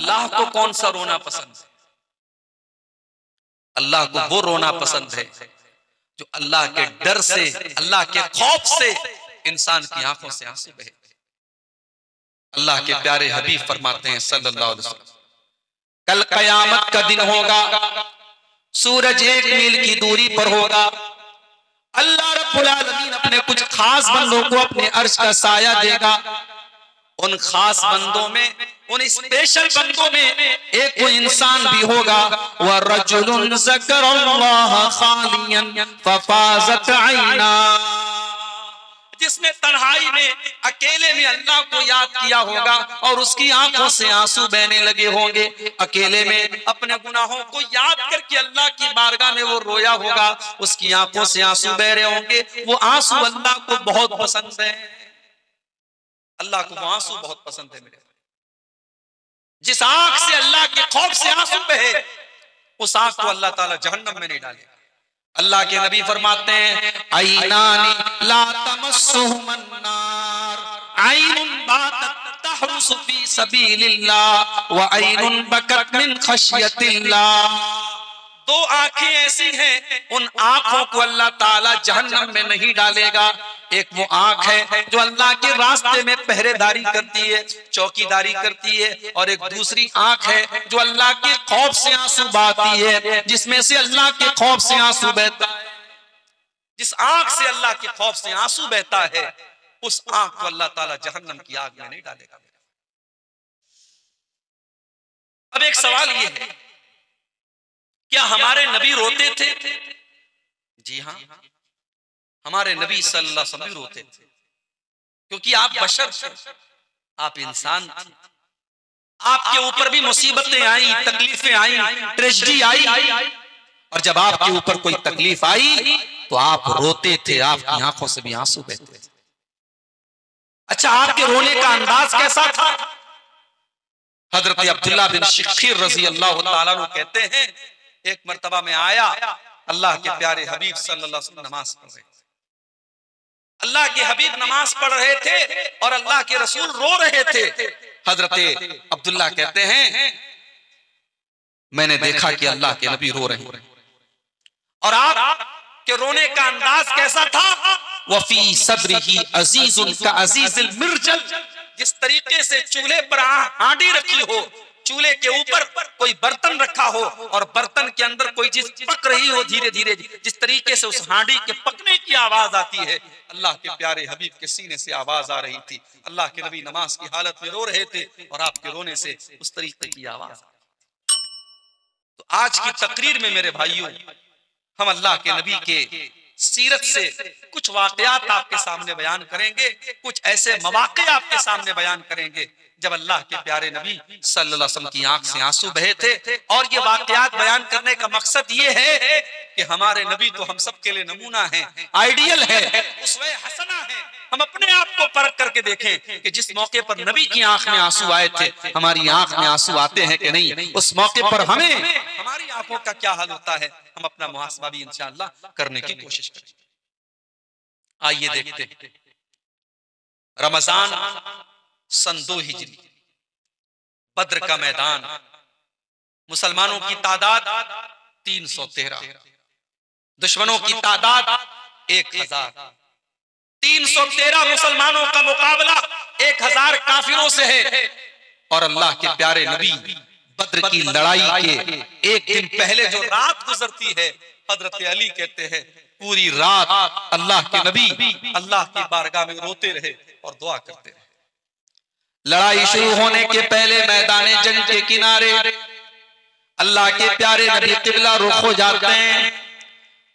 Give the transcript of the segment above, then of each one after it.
अल्लाह को कौन सा रोना पसंद है? अल्लाह को वो रोना पसंद है जो अल्लाह के डर से, अल्लाह के खौफ से इंसान की आंखों से आंसू बहे। अल्लाह के प्यारे हबीब फरमाते हैं सल्लल्लाहु अलैहि वसल्लम, कल कयामत का दिन होगा, सूरज 1 मील की दूरी पर होगा। अल्लाह रब्बुल आलमीन अपने कुछ खास बंदों को अपने अर्श का साया देगा। उन खास बंदों में, उन स्पेशल बंदों में एक वो इंसान भी होगा, व रजुलुन ज़करल्लाह खालियन फफाज़त ऐना, जिसने तन्हाई में, अकेले में अल्लाह को याद किया होगा और उसकी आंखों से आंसू बहने लगे होंगे। अकेले में अपने गुनाहों को याद करके अल्लाह की बारगाह में वो रोया होगा, उसकी आंखों से आंसू बह रहे होंगे। वो आंसू अल्लाह को बहुत पसंद है। अल्लाह को वो आंसू बहुत पसंद है मेरे। जिस आंख से अल्लाह के खौफ से आंसू बहे, उस आंख को अल्लाह ताला जहन्नम में नहीं डालेगा। अल्लाह के नबी फरमाते हैं, ऐनानी ला तमस्सुहुमन नार, ऐनुन बातत तहरुसु फी सबीलिल्लाह व ऐनुन बकत मिन खशियतिल्लाह। 2 आंखें ऐसी हैं, उन आंखों को अल्लाह ताला जहन्नम में नहीं डालेगा। एक वो आंख है जो अल्लाह के रास्ते में पहरेदारी करती है, चौकीदारी करती है, और एक दूसरी आंख है जो अल्लाह के खौफ से आंसू बहाती है, जिसमें से अल्लाह के खौफ से आंसू बहता है। जिस आंख से अल्लाह के खौफ से आंसू बहता है, उस आंख को अल्लाह ताला जहन्नम की आग में नहीं डालेगा। अब एक सवाल ये है, क्या हमारे नबी रोते थे? जी हाँ, हमारे नबी सल्लल्लाहु अलैहि वसल्लम रोते थे, क्योंकि आप बशर थे, आप इंसान थे। आपके ऊपर भी मुसीबतें आई, तकलीफें आई, ट्रेजेडी आई, और जब आपके ऊपर कोई तकलीफ आई तो आप रोते थे, आपकी आंखों से भी आंसू बहते थे। अच्छा, आपके रोने का अंदाज कैसा था? हजरत अब्दुल्लाह बिन शिखीर रजी अल्लाह ताला अन्हु कहते हैं, एक मर्तबा में आया, अल्लाह के प्यारे हबीब सल्लल्लाहु अलैहि वसल्लम नमाज पढ़ रहे थे। अल्लाह के हबीब नमाज पढ़ रहे थे और अल्लाह के रसूल रो रहे थे। हजरत अब्दुल्लाह कहते हैं, मैंने देखा कि अल्लाह के नबी रो रहे हैं, और आप के रोने का अंदाज कैसा था? वफी सदरिही अजीजुन का अजीजुल मिर्जल, जिस तरीके से चूल्हे पर हांडी रखी हो, चूल्हे के ऊपर कोई बर्तन रखा हो और बर्तन के अंदर कोई चीज पक रही हो धीरे धीरे, जिस तरीके से उस हांडी के पकने की आवाज आती है, अल्लाह के प्यारे हबीब के सीने से आवाज आ रही थी। अल्लाह के नबी नमाज की हालत में रो रहे थे और आपके रोने से उस तरीके की आवाज। तो आज की तकरीर में मेरे भाइयों, हम अल्लाह के नबी के सीरत से कुछ वाकयात आपके सामने बयान करेंगे, कुछ ऐसे मवाक़े आपके सामने बयान करेंगे जब अल्लाह के प्यारे नबी सल्लल्लाहु अलैहि वसल्लम की आंख से आंसू बहे थे। और ये वाकयात बयान करने का मकसद ये है कि हमारे नबी तो हम सब के लिए नमूना है, आइडियल है, उसवे हसना है। हम अपने आप को परख करके देखें कि जिस मौके पर नबी की आंख में आंसू आए थे, हमारी आंख में आंसू आते हैं कि नहीं, उस मौके पर हमें हमारी आंखों का क्या हाल होता है, हम अपना मुहासबा भी इंशाअल्लाह करने की कोशिश करें। आइए देखते हैं। रमजान सन 2 हिजरी, बद्र का मैदान, मुसलमानों की तादाद 313, दुश्मनों की तादाद 1000। 313 मुसलमानों का मुकाबला 1000 काफिरों से है। और अल्लाह के प्यारे नबी बद्र की लड़ाई के एक दिन पहले जो रात गुजरती है, हजरत अली कहते हैं पूरी रात अल्लाह के नबी अल्लाह की बारगाह में रोते रहे और दुआ करते रहे। लड़ाई शुरू होने के पहले मैदान जंग के किनारे अल्लाह के प्यारे नबी किबला रुख हो जाते हैं,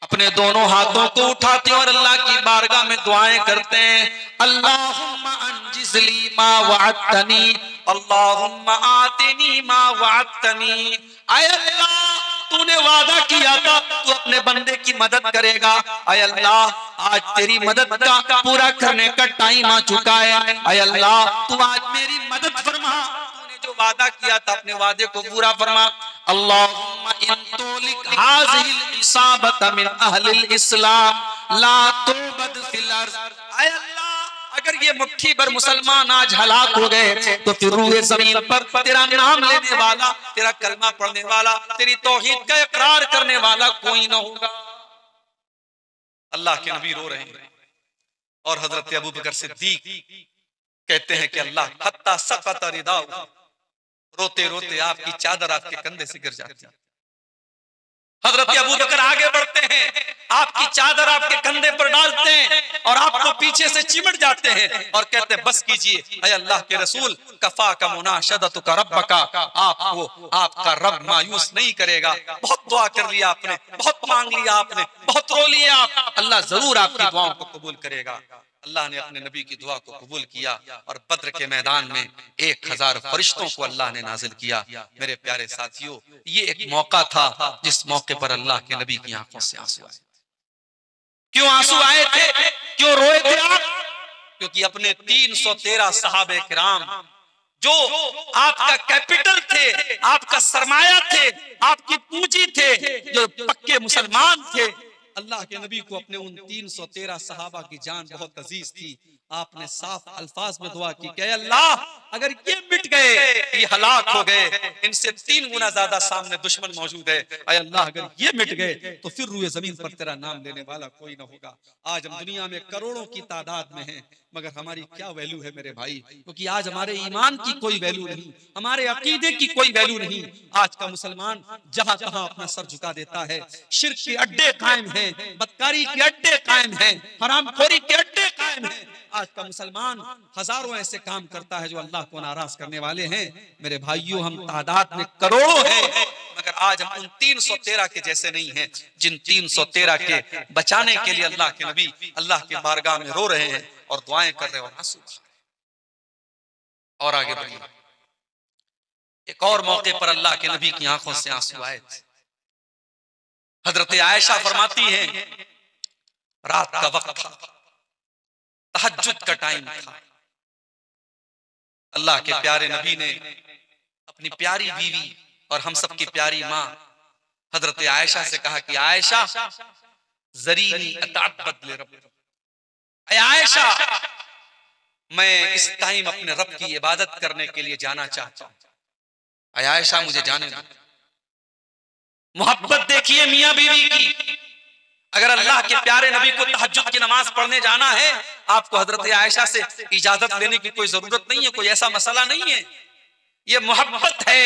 अपने दोनों हाथों को उठाते हैं और अल्लाह की बारगाह में दुआएं करते हैं। अल्लाहुम्मा अंजिज़ली मा वअदतनी, अल्लाहुम्मा आतिनी मा वअदतनी। आय अल्लाह, तूने वादा किया था तू अपने बंदे की मदद करेगा। आय अल्लाह, आज तेरी मदद का पूरा करने का टाइम आ चुका है। आय अल्लाह, तू आज मेरी मदद फरमा, तूने जो वादा किया था अपने वादे को पूरा फरमा। अल्लाहुम्मा इन तुलिक हाज़िहिल इसाबत मिन अहलिल इस्लाम ला तुबद फिल अर्ज़। आय अल्लाह, अगर ये मुट्ठी भर मुसलमान आज हलाक हो गए तो फिर रूए जमीन पर तेरा नाम लेने वाला, तेरा कलमा पढ़ने वाला, तेरी तौहीद का इकरार करने वाला कोई ना होगा। अल्लाह के नबी रो रहे हैं और हजरत अबू बकर सिद्दीक कहते हैं कि अल्लाह हत्ता सक़त रिदाउ, रोते रोते आपकी चादर आपके कंधे से गिर जाती है। हजरत अबू बकर आगे बढ़ते हैं, आपकी चादर आपके कंधे पर डालते हैं और आपको पीछे से चिमट जाते हैं और कहते हैं बस कीजिए ऐ अल्लाह के रसूल, कफा का मुनाशदतुका रब्बका, आपको आपका रब मायूस नहीं करेगा। बहुत दुआ कर लिया आपने, बहुत मांग लिया आपने, बहुत रो लिया आप, अल्लाह जरूर आपकी दुआओं को कबूल करेगा। अल्लाह ने अपने नबी की दुआ को कबूल किया और बद्र के मैदान में 1000 फरिश्तों को अल्लाह ने नाजिल किया। मेरे प्यारे साथियों, ये एक मौका था जिस मौके पर अल्लाह के नबी की आंखों से आंसू आए। क्यों आंसू आए थे, क्यों रोए थे आप? क्योंकि अपने 313 सहाबे किराम जो आपका कैपिटल थे, आपका सरमाया थे, आपकी पूंजी थे, जो पक्के मुसलमान थे, अल्लाह के नबी को अपने उन 313 सहाबा की जान बहुत अजीज थी। आपने साफ अल्फाज में दुआ की कि अल्लाह अगर ये मिट गए, ये हलाक हो गए, इनसे 3 गुना ज्यादा सामने दुश्मन मौजूद है, ऐ अल्लाह अगर ये मिट गए तो फिर रूए जमीन पर तेरा नाम लेने वाला कोई ना होगा। आज हम दुनिया में करोड़ों की तादाद में हैं, मगर हमारी क्या वैल्यू है मेरे भाई? क्योंकि आज हमारे ईमान की कोई वैल्यू नहीं, हमारे अकीदे की कोई वैल्यू नहीं। आज का मुसलमान जहां तहां अपना सर झुका देता है, शिर्क के अड्डे कायम हैं, बदकारी के अड्डे कायम हैं, हरामखोरी के अड्डे कायम हैं। आज का मुसलमान हजारों ऐसे काम करता है जो अल्लाह को नाराज करने वाले हैं। मेरे भाइयों, हम तादाद में करोड़ों हैं, मगर आज हम उन 313 के जैसे नहीं हैं जिन 313 के बचाने के लिए अल्लाह के नबी अल्लाह के बारगाह में रो रहे हैं और दुआएं कर रहे हैं और आंसू। और आगे बढ़िए, एक और मौके पर अल्लाह के नबी की आंखों से आंसू आए थे। हजरत आयशा फरमाती हैं, रात का वक्त था, तहज्जुद का टाइम था। अल्लाह के प्यारे नबी ने अपनी प्यारी बीवी और हम सब की प्यारी माँ हजरत आयशा से कहा कि आयशा ज़रीनी अताअब्बद लिरब्बी, ऐ आयशा मैं इस टाइम अपने रब की इबादत करने के लिए जाना चाहता हूं, ऐ आयशा मुझे जाने दो। मोहब्बत देखिए मियां बीवी की। अगर अल्लाह के प्यारे नबी को तहज्जुद की नमाज पढ़ने जाना है, आपको हजरत आयशा से इजाजत लेने की कोई जरूरत नहीं है, कोई ऐसा मसला नहीं है। ये मोहब्बत है,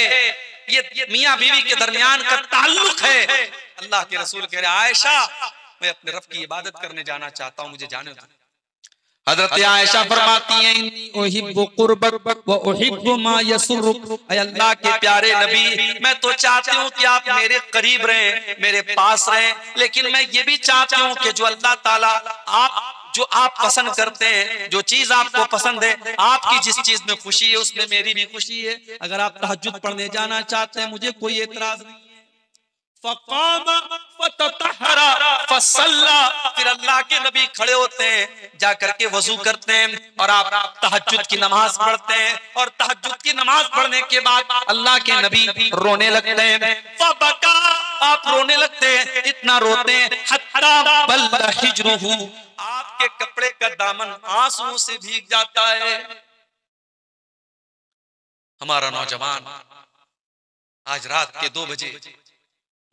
ये मियां बीवी के दरमियान का ताल्लुक है। अल्लाह के रसूल कह रहे आयशा मैं अपने रब की इबादत करने जाना चाहता हूं, मुझे जाने दो। हजरत आयशा फरमाती हैं, इन्नी उहिब्बु कुर्बक व उहिब्बु मा यसुरुक, ऐ अल्लाह के प्यारे नबी मैं तो चाहती हूँ कि आप मेरे करीब रहें, मेरे पास रहें, लेकिन मैं ये भी चाहती हूँ कि जो अल्लाह ताला जो आप पसंद करते हैं, जो चीज आपको पसंद है, आपकी जिस चीज में खुशी है उसमें मेरी भी खुशी है। अगर आप तहज्जुद पढ़ने जाना चाहते हैं, मुझे कोई एतराज नहीं है। फ़क़ामा फ़ततहरा फ़सल्ला, फिर अल्लाह के नबी खड़े होते हैं, जाकर के वजू करते हैं और आप तहज्जुद की नमाज पढ़ते हैं। और तहज्जुद की नमाज पढ़ने के बाद अल्लाह के नबी रोने लगते हैं। फ़बका, आप रोने लगते हैं, इतना रोते हैं हत्ता बल्ला हिज्रुहु, आपके कपड़े का दामन आंसुओं से भीग जाता है। हमारा नौजवान आज रात के 2 बजे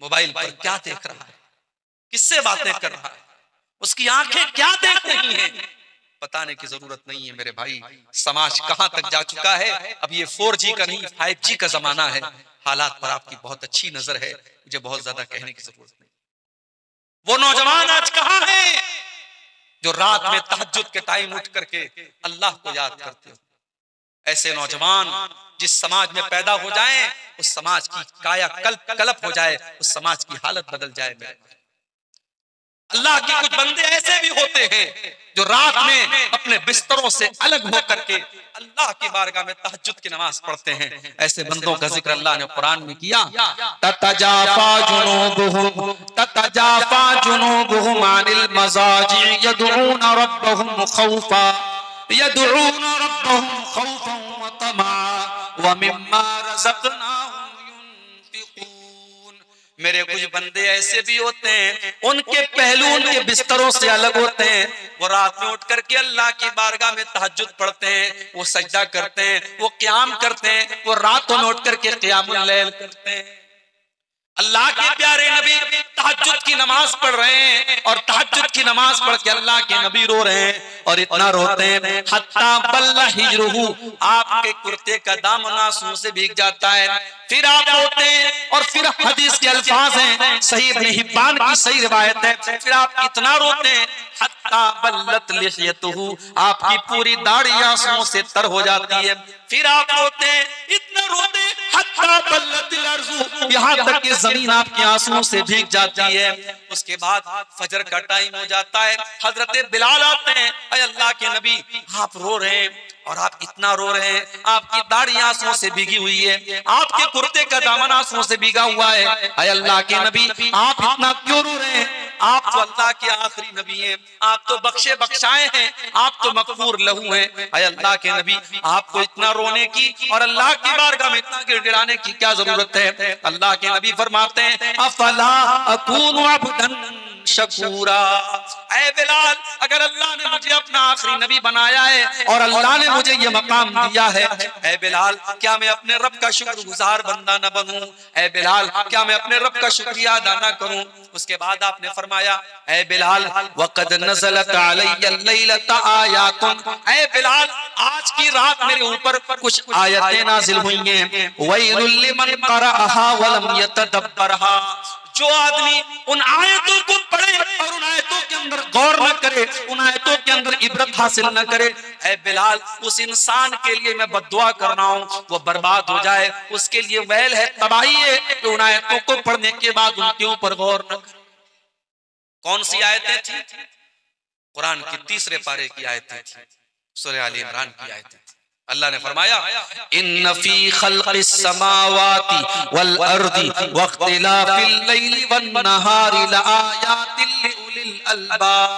मोबाइल पर क्या देख रहा है, किससे बातें कर रहा है, उसकी आंखें क्या देख रही हैं, बताने की जरूरत नहीं है मेरे भाई। समाज कहां तक जा चुका है। अब ये 4G का नहीं 5G का जमाना है। हालात पर आपकी बहुत अच्छी नजर है, मुझे बहुत ज्यादा कहने की जरूरत नहीं। वो नौजवान आज कहां है जो रात में तहज्जुद के टाइम उठ करके अल्लाह को याद करते हो। ऐसे नौजवान जिस समाज में पैदा हो जाएं, उस समाज की काया कल्प हो जाए, उस समाज की हालत बदल जाए। अल्लाह के कुछ बंदे ऐसे भी होते हैं जो रात में अपने बिस्तरों से अलग होकर के अल्लाह की बारगाह में तहज्जुद की नमाज पढ़ते हैं। ऐसे बंदों का जिक्र अल्लाह ने कुरान में किया, ततजाफा जुनूबुहुम अनिल मज़ाजि'i यदऊना रब्बहुम खौफन व तमअन व मिम्मा रज़क़नाहुम युनफिकून। मेरे कुछ बंदे ऐसे भी होते हैं, उनके पहलू उनके बिस्तरों से अलग होते हैं। वो रात में उठ करके अल्लाह की बारगाह में तहज्जुद पढ़ते हैं, वो सजदा करते हैं, वो क़याम करते हैं, वो रातों में उठ करके क़यामुल लैल करते हैं। अल्लाह के प्यारे नबी तहज्जुद की नमाज पढ़ रहे हैं और तहज्जुद की नमाज पढ़ के अल्लाह के नबी रो रहे हैं और इतना रोते हैं हत्ता बल्ला हिजरुहु, आपके कुर्ते का दामन आंसू से भीग जाता है। फिर आप रोते हैं और फिर हदीस के अल्फाज हैं, सही इब्न हिब्बान की सही रिवायत है, फिर आप इतना रोते हैं हत्ता बल्लत लिहयतुहु, आपकी पूरी दाढ़ी आंसुओं से तर हो जाती है। फिर आप रोते हैं, इतना रोते हैं हत्ता बल्लतिल अर्ज़ु, यहाँ तक कि जमीन आपके आंसुओं से भीग जाती है। उसके बाद फजर का टाइम हो जाता है, हजरत बिलाल आते हैं, अय अल्लाह के नबी आप रो रहे हैं और आप इतना रो रहे हैं, आपकी दाढ़ी आंसुओं से भीगी हुई है, आपके कुर्ते का दामन आंसुओं से भीगा हुआ है, अय अल्लाह के नबी आप इतना क्यों रो रहे हैं? आप तो अल्लाह के आखिरी नबी हैं, आप तो बख्शे बख्शाए हैं, आप तो मगफूर लहू हैं। अय अल्लाह के नबी आपको इतना रोने की और अल्लाह की बारगाह में इतना गिड़गिड़ाने की क्या जरूरत है? अल्लाह के नबी फरमाते हैं अफला अकूनु अब्दन शकूरा, ऐ बिलाल अगर अल्लाह ने मुझे अपना आखिरी नबी बनाया है और अल्लाह ने मुझे ये मकाम दिया है, ऐ बिलाल क्या मैं अपने रब का शुक्रगुजार बंदा न बनूं? ऐ बिलाल क्या मैं अपने रब का शुक्रिया अदा न करूं? उसके बाद आपने फरमाया ऐ बिलाल वक़द नज़लत अलैया लैलता आयातुन, ऐ बिलाल आज की रात मेरे ऊपर कुछ आयतें नाजिल हुई हैं, वैलुल लिमन क़रअहा वलम यतदब्बरहा, जो आदमी उन आयतों को पढ़े और उन आयतों के अंदर गौर न करे, उन आयतों के अंदर इबरत हासिल न करे, ऐ बिलाल उस इंसान के लिए मैं बद्दुआ कर रहा हूं, वो बर्बाद हो जाए, उसके लिए वैल है, तबाही है कि उन आयतों को पढ़ने के बाद उनके ऊपर गौर न करे। कौन सी आयतें थी? कुरान की 3 पारे की आयतें थी, सूरह आले इमरान की आयतें थी। अल्लाह ने फरमाया इन्न फी खल्क़िस समावाति वल अर्दि वख्तिलाफिल लैलि वन नहारि लआयातिल लिउलिल अलबाब,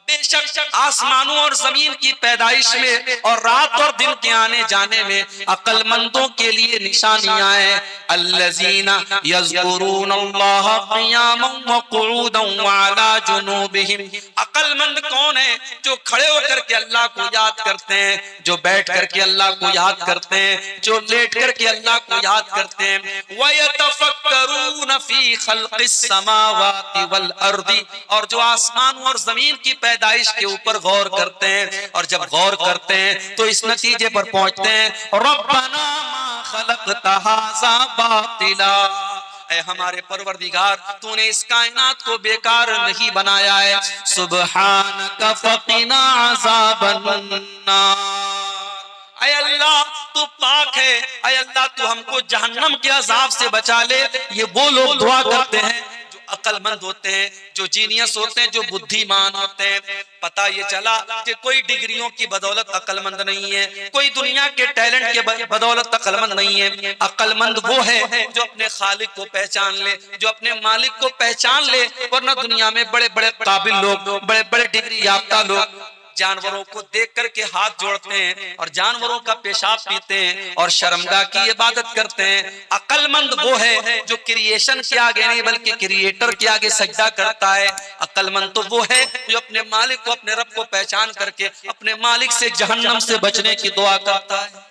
बेशक आसमानों और जमीन की पैदाइश में और रात और दिन के आने जाने में अक्लमंदों के लिए निशानियां हैं। अल्लज़ीना यज़कुरूनल्लाह क़ियामन व क़ुऊदन व अला जुनूबिहिम, अक्लमंद कौन है? जो खड़े होकर के अल्लाह को याद करते हैं, जो बैठ करके अल्लाह को याद करते हैं, जो लेट करके अल्लाह को याद करते हैं। व यतफक्करून फी खल्क़िस समावाति वल अर्दि, और जो आसमान और जमीन की पैदाइश के ऊपर गौर करते हैं, और जब गौर करते हैं तो इस नतीजे पर पहुंचते हैं रब्बना मा खलक़ता हाज़ा बातिला, ऐ हमारे परवरदिगार तूने इस कायनात को बेकार नहीं बनाया है। सुब्हानका फ़क़िना अज़ाबन नार, ऐ अल्लाह तू पाक है, ऐ अल्लाह तू हमको जहन्नम के अजाब से बचा ले। ये वो लोग दुआ करते हैं जो अक्लमंद होते हैं, जो जीनियस होते हैं, जो बुद्धिमान होते हैं। पता ये चला कि कोई डिग्रियों की बदौलत अक्लमंद नहीं है, कोई दुनिया के टैलेंट के बदौलत अक्लमंद नहीं है। अक्लमंद वो है जो अपने खालिक को पहचान ले, जो अपने मालिक को पहचान ले। वरना दुनिया में बड़े बड़े काबिल लोग, बड़े बड़े डिग्री याफ्ता लोग जानवरों को देख करके हाथ जोड़ते हैं और जानवरों का पेशाब पीते हैं और शर्मगाह की इबादत करते हैं। अक्लमंद वो है जो क्रिएशन के आगे नहीं बल्कि क्रिएटर के आगे सजदा करता है। अक्लमंद तो वो है जो अपने मालिक को, अपने रब को पहचान करके अपने मालिक से जहन्नम से बचने की दुआ करता है।